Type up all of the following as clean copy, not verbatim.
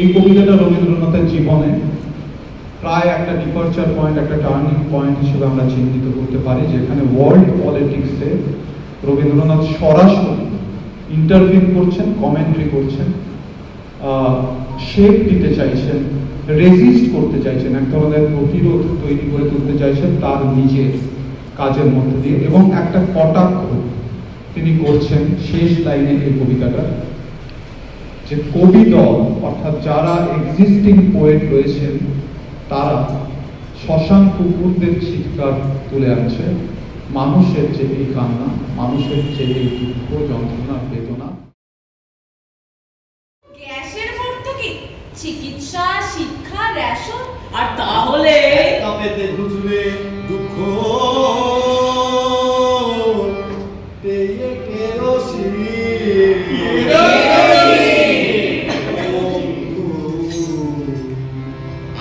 এই কবিতাটা রবীন্দ্রনাথের জীবনে প্রায় একটা ডিপারচার পয়েন্ট, একটা টার্নিং পয়েন্ট হিসেবে আমরা চিহ্নিত করতে পারি, যেখানে ওয়ার্ল্ড পলিটিক্সে রবীন্দ্রনাথ সরাসরি ইন্টারভিউ করছেন, কমেন্ট্রি করছেন, শেপ দিতে চাইছেন, রেজিস্ট করতে চাইছেন, এক ধরনের প্রতিরোধ তৈরি করে তুলতে চাইছেন তার নিজের কাজের মধ্যে দিয়ে, এবং একটা কটাক্ষ তিনি করছেন শেষ লাইনে এই কবিতাটা, যে কবি দল অর্থাৎ যারা এক্সিস্টিং পোয়েট রয়েছেন তারা শ্মশান কুকুরদের চিৎকার তুলে আনছে, মানুষের যে এই কান্না, মানুষের যে এই দুঃখ, যন্ত্রণা, বেদনা। গ্যাসের ভর্তুকি, চিকিৎসা, শিক্ষা, রেশন, আর তাহলে কাপেতে ঘুচলে দুঃখ পেয়ে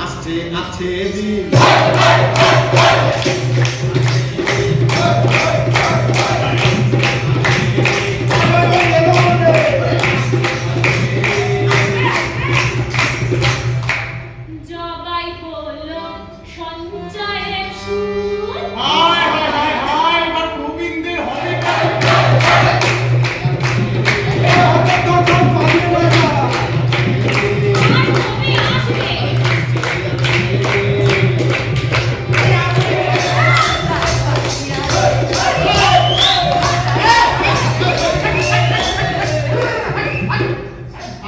আসছে আছে দিন জবাই হলো সঞ্চয়ের সুর। হায় হায় হায় হায়, এবার প্রবীণদের হবে আর কবে আসবে?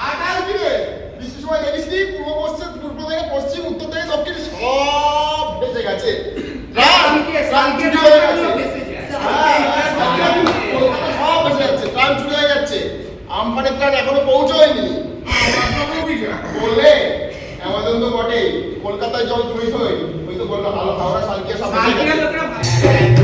আটাল দিবে বৃষ্টির সময় দেখিস নি, পূর্ব পশ্চিম, পূর্ব থেকে পশ্চিম, উত্তর থেকে দক্ষিণ সব ভেসে গেছে। ট্রাম চুরি হয়ে গেছে। কলকাতা সব ভেসে যাচ্ছে, ট্রাম চুরি হয়ে যাচ্ছে। আমফানের ট্রান এখনো পৌঁছয়নি বললে অ্যামাজন তো বটেই, কলকাতায় জল তুই ওই তো বললো হাওড়া সালকিয়া সব ভেসে গেছে।